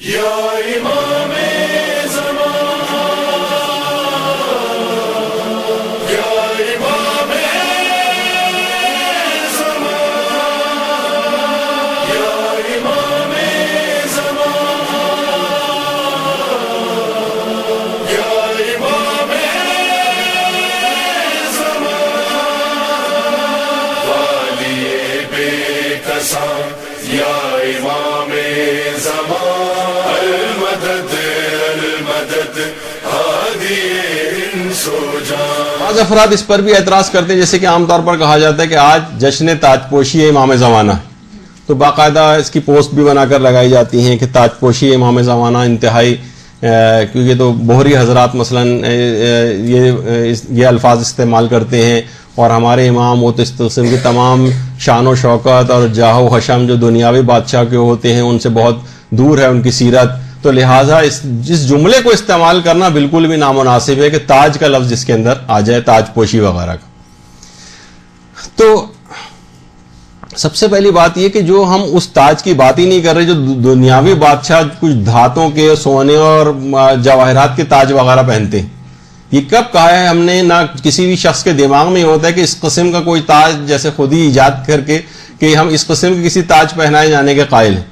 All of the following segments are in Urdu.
یا امام بعض افراد اس پر بھی اعتراض کرتے ہیں، جیسے کہ عام طور پر کہا جاتا ہے کہ آج جشن تاج پوشی امام زمانہ، تو باقاعدہ اس کی پوسٹ بھی بنا کر لگائی جاتی ہیں کہ تاج پوشی امام زمانہ انتہائی، کیونکہ تو بہری حضرات مثلا یہ الفاظ استعمال کرتے ہیں، اور ہمارے امام وہ تو اس قسم کی تمام شان و شوکت اور جاہ و حشم جو دنیاوی بادشاہ کے ہوتے ہیں ان سے بہت دور ہے ان کی سیرت، تو لہٰذا جس جملے کو استعمال کرنا بالکل بھی نامناسب ہے کہ تاج کا لفظ جس کے اندر آ جائے، تاج پوشی وغیرہ کا۔ تو سب سے پہلی بات یہ کہ جو ہم اس تاج کی بات ہی نہیں کر رہے جو دنیاوی بادشاہ کچھ دھاتوں کے، سونے اور جواہرات کے تاج وغیرہ پہنتے ہیں، یہ کب کہا ہے ہم نے؟ نہ کسی بھی شخص کے دماغ میں ہوتا ہے کہ اس قسم کا کوئی تاج جیسے خود ہی ایجاد کر کے کہ ہم اس قسم کے کسی تاج پہنائے جانے کے قائل ہیں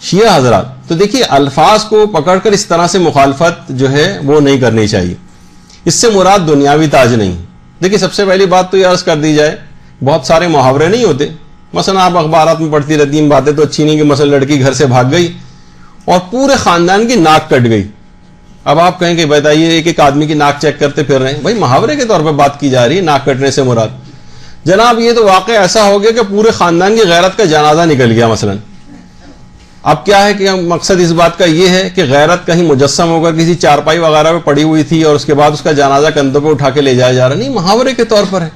شیعہ حضرات۔ تو دیکھیے الفاظ کو پکڑ کر اس طرح سے مخالفت جو ہے وہ نہیں کرنی چاہیے، اس سے مراد دنیاوی تاج نہیں۔ دیکھیے سب سے پہلی بات تو یہ عرض کر دی جائے، بہت سارے محاورے نہیں ہوتے، مثلا آپ اخبارات میں پڑھتی رہتی ہیں، باتیں تو اچھی نہیں کہ مثلا لڑکی گھر سے بھاگ گئی اور پورے خاندان کی ناک کٹ گئی، اب آپ کہیں کہ بتائیے ایک ایک آدمی کی ناک چیک کرتے پھر رہے ہیں، بھائی محاورے کے طور پہ بات کی جا رہی ہے، ناک کٹنے سے مراد جناب یہ تو واقعہ ایسا ہو گیا کہ پورے خاندان کی غیرت کا جنازہ نکل گیا مثلا۔ اب کیا ہے کہ مقصد اس بات کا یہ ہے کہ غیرت کہیں مجسم ہو کر کسی چارپائی وغیرہ پہ پڑی ہوئی تھی اور اس کے بعد اس کا جنازہ کندھوں پہ اٹھا کے لے جایا جا رہا، نہیں، محاورے کے طور پر ہے۔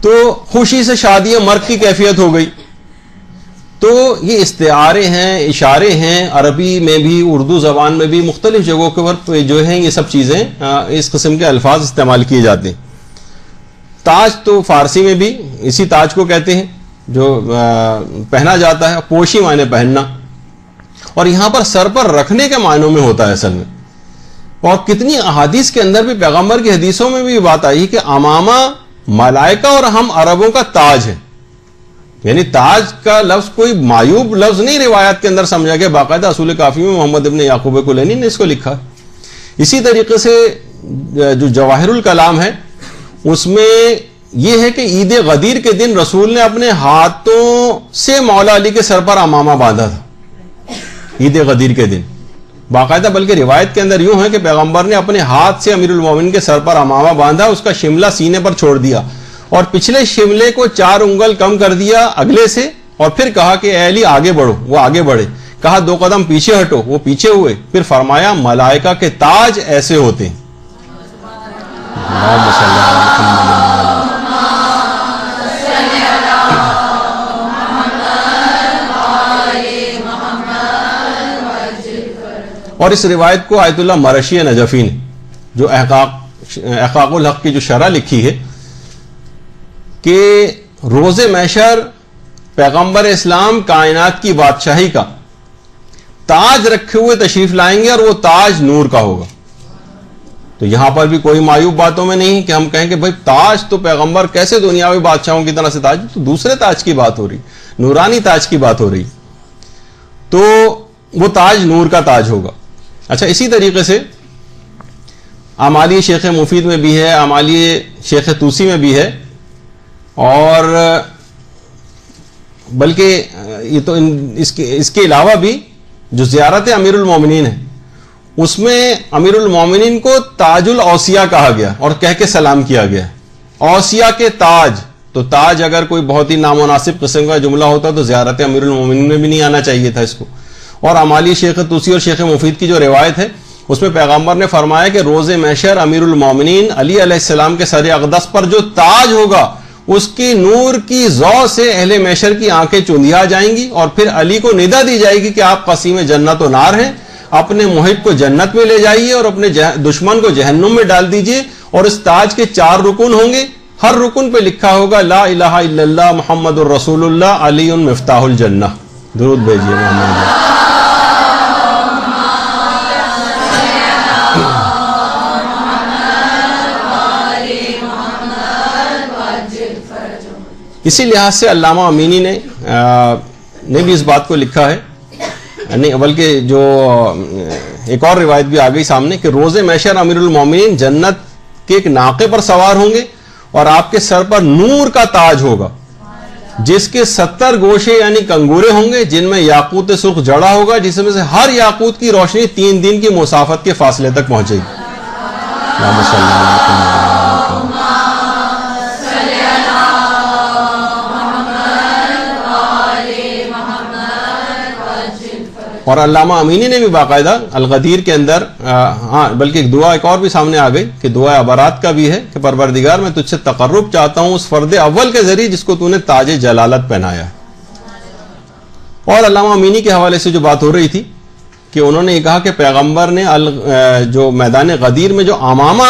تو خوشی سے شادی مرگ کی کیفیت ہو گئی، تو یہ استعارے ہیں، اشارے ہیں، عربی میں بھی اردو زبان میں بھی مختلف جگہوں کے پر جو ہیں یہ سب چیزیں اس قسم کے الفاظ استعمال کیے جاتے ہیں۔ تاج تو فارسی میں بھی اسی تاج کو کہتے ہیں جو پہنا جاتا ہے، پوشی معنی پہننا، اور یہاں پر سر پر رکھنے کے معنوں میں ہوتا ہے اصل میں۔ اور کتنی احادیث کے اندر بھی پیغمبر کی حدیثوں میں بھی بات آئی کہ امامہ ملائکہ اور ہم عربوں کا تاج ہے، یعنی تاج کا لفظ کوئی معیوب لفظ نہیں روایات کے اندر سمجھا گیا، باقاعدہ اصول کافی میں محمد ابن یعقوب کلینی نے اس کو لکھا۔ اسی طریقے سے جو جواہر الکلام ہے اس میں یہ ہے کہ عید غدیر کے دن رسول نے اپنے ہاتھوں سے مولا علی کے سر پر امامہ باندھا تھا، عید غدیر کے دن باقاعدہ، بلکہ روایت کے اندر یوں ہے کہ پیغمبر نے اپنے ہاتھ سے امیر المومنین کے سر پر امامہ باندھا، اس کا شملہ سینے پر چھوڑ دیا اور پچھلے شملے کو 4 انگل کم کر دیا اگلے سے، اور پھر کہا کہ اے علی آگے بڑھو، وہ آگے بڑھے، کہا 2 قدم پیچھے ہٹو، وہ پیچھے ہوئے، پھر فرمایا ملائکہ کے تاج ایسے ہوتے ہیں۔ اور اس روایت کو آیت اللہ مرشی نجفی نے جو احقاق الحق کی جو شرح لکھی ہے کہ روز محشر پیغمبر اسلام کائنات کی بادشاہی کا تاج رکھے ہوئے تشریف لائیں گے اور وہ تاج نور کا ہوگا۔ تو یہاں پر بھی کوئی معیوب باتوں میں نہیں کہ ہم کہیں کہ بھائی تاج تو پیغمبر کیسے دنیاوی بادشاہوں کی طرح سے تاج، تو دوسرے تاج کی بات ہو رہی، نورانی تاج کی بات ہو رہی، تو وہ تاج نور کا تاج ہوگا۔ اچھا، اسی طریقے سے اعمالی شیخ مفید میں بھی ہے، اعمالی شیخ توسی میں بھی ہے، اور بلکہ یہ تو اس کے علاوہ بھی جو زیارت امیر المومنین ہے اس میں امیر المومنین کو تاج الاوصیاء کہا گیا اور کہہ کے سلام کیا گیا، اوصیاء کے تاج۔ تو تاج اگر کوئی بہت ہی نامناسب قسم کا جملہ ہوتا تو زیارت امیر المومنین میں بھی نہیں آنا چاہیے تھا اس کو۔ اور اعمالی شیخ توسی اور شیخ مفید کی جو روایت ہے اس میں پیغمبر نے فرمایا کہ روز محشر امیر المومنین علی علیہ السلام کے سر اقدس پر جو تاج ہوگا اس کی نور کی ضوء سے اہل محشر کی آنکھیں چندیا جائیں گی، اور پھر علی کو ندا دی جائے گی کہ آپ قسیم جنت و نار ہیں، اپنے محب کو جنت میں لے جائیے اور اپنے دشمن کو جہنم میں ڈال دیجئے۔ اور اس تاج کے 4 رکن ہوں گے، ہر رکن پہ لکھا ہوگا لا الہ الا اللہ محمد الرسول اللہ علی مفتاح الجنہ۔ درود بھیجیے محمد۔ اسی لحاظ سے علامہ امینی نے بھی اس بات کو لکھا ہے، نہیں بلکہ جو ایک اور روایت بھی آ گئی سامنے کہ روز محشر امیر المومنین جنت کے ایک ناقے پر سوار ہوں گے اور آپ کے سر پر نور کا تاج ہوگا جس کے 70 گوشے یعنی کنگورے ہوں گے، جن میں یاقوت سرخ جڑا ہوگا، جس میں سے ہر یاقوت کی روشنی 3 دن کی مسافت کے فاصلے تک پہنچے گی۔ اللہم صلی اللہ علیہ وسلم۔ اور علامہ امینی نے بھی باقاعدہ الغدیر کے اندر بلکہ ایک دعا ایک اور بھی سامنے آ گئی کہ دعا عبرات کا بھی ہے کہ پروردگار میں تجھ سے تقرب چاہتا ہوں اس فرد اول کے ذریعے جس کو تو نے تاج جلالت پہنایا ہے۔ اور علامہ امینی کے حوالے سے جو بات ہو رہی تھی کہ انہوں نے یہ کہا کہ پیغمبر نے جو میدان غدیر میں جو امامہ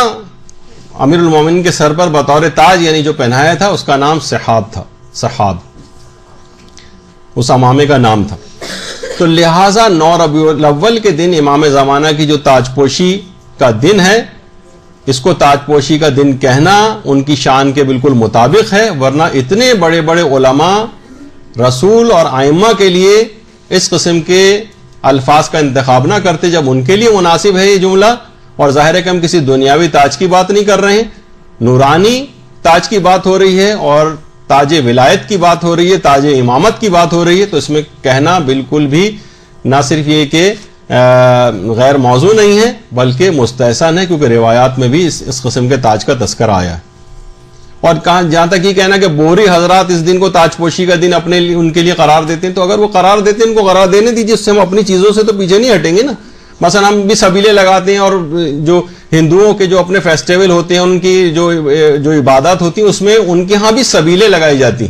امیر المومنین کے سر پر بطور تاج یعنی جو پہنایا تھا اس کا نام صحاب تھا، صحاب اس امامے کا نام تھا۔ تو لہٰذا 9 ربیع الاول کے دن امام زمانہ کی جو تاج پوشی کا دن ہے، اس کو تاج پوشی کا دن کہنا ان کی شان کے بالکل مطابق ہے، ورنہ اتنے بڑے بڑے علماء رسول اور ائمہ کے لیے اس قسم کے الفاظ کا انتخاب نہ کرتے جب ان کے لیے مناسب ہے یہ جملہ۔ اور ظاہر ہے کہ ہم کسی دنیاوی تاج کی بات نہیں کر رہے ہیں، نورانی تاج کی بات ہو رہی ہے اور تاج ولایت کی بات ہو رہی ہے، تاج امامت کی بات ہو رہی ہے، تو اس میں کہنا بالکل بھی نہ صرف یہ کہ غیر موضوع نہیں ہے بلکہ مستحسن ہے، کیونکہ روایات میں بھی اس قسم کے تاج کا تذکرہ آیا ہے۔ اور جہاں تک یہ کہنا کہ بوری حضرات اس دن کو تاج پوشی کا دن اپنے لیے ان کے لیے قرار دیتے ہیں، تو اگر وہ قرار دیتے ہیں ان کو قرار دینے دیجیے، اس سے ہم اپنی چیزوں سے تو پیچھے نہیں ہٹیں گے نا۔ مثلا ہم بھی سبیلے لگاتے ہیں اور جو ہندوؤں کے جو اپنے فیسٹیول ہوتے ہیں ان کی جو عبادات ہوتی ہیں اس میں ان کے ہاں بھی سبیلے لگائی جاتی،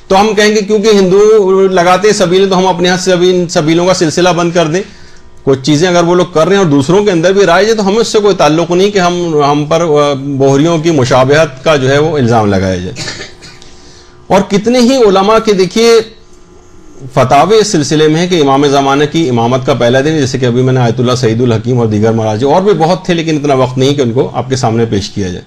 تو ہم کہیں گے کیونکہ ہندو لگاتے ہیں سبیلے تو ہم اپنے ہاں سے ان سبیلوں کا سلسلہ بند کر دیں۔ کچھ چیزیں اگر وہ لوگ کر رہے ہیں اور دوسروں کے اندر بھی رائج ہے تو ہمیں اس سے کوئی تعلق نہیں کہ ہم پر بوہریوں کی مشابہت کا جو ہے وہ الزام لگایا جائے۔ اور کتنے ہی علماء کے دیکھیے فتاوے اس سلسلے میں ہے کہ امام زمانہ کی امامت کا پہلا دن، جیسے کہ ابھی میں نے آیت اللہ سعید الحکیم اور دیگر مراجع اور بھی بہت تھے، لیکن اتنا وقت نہیں کہ ان کو آپ کے سامنے پیش کیا جائے۔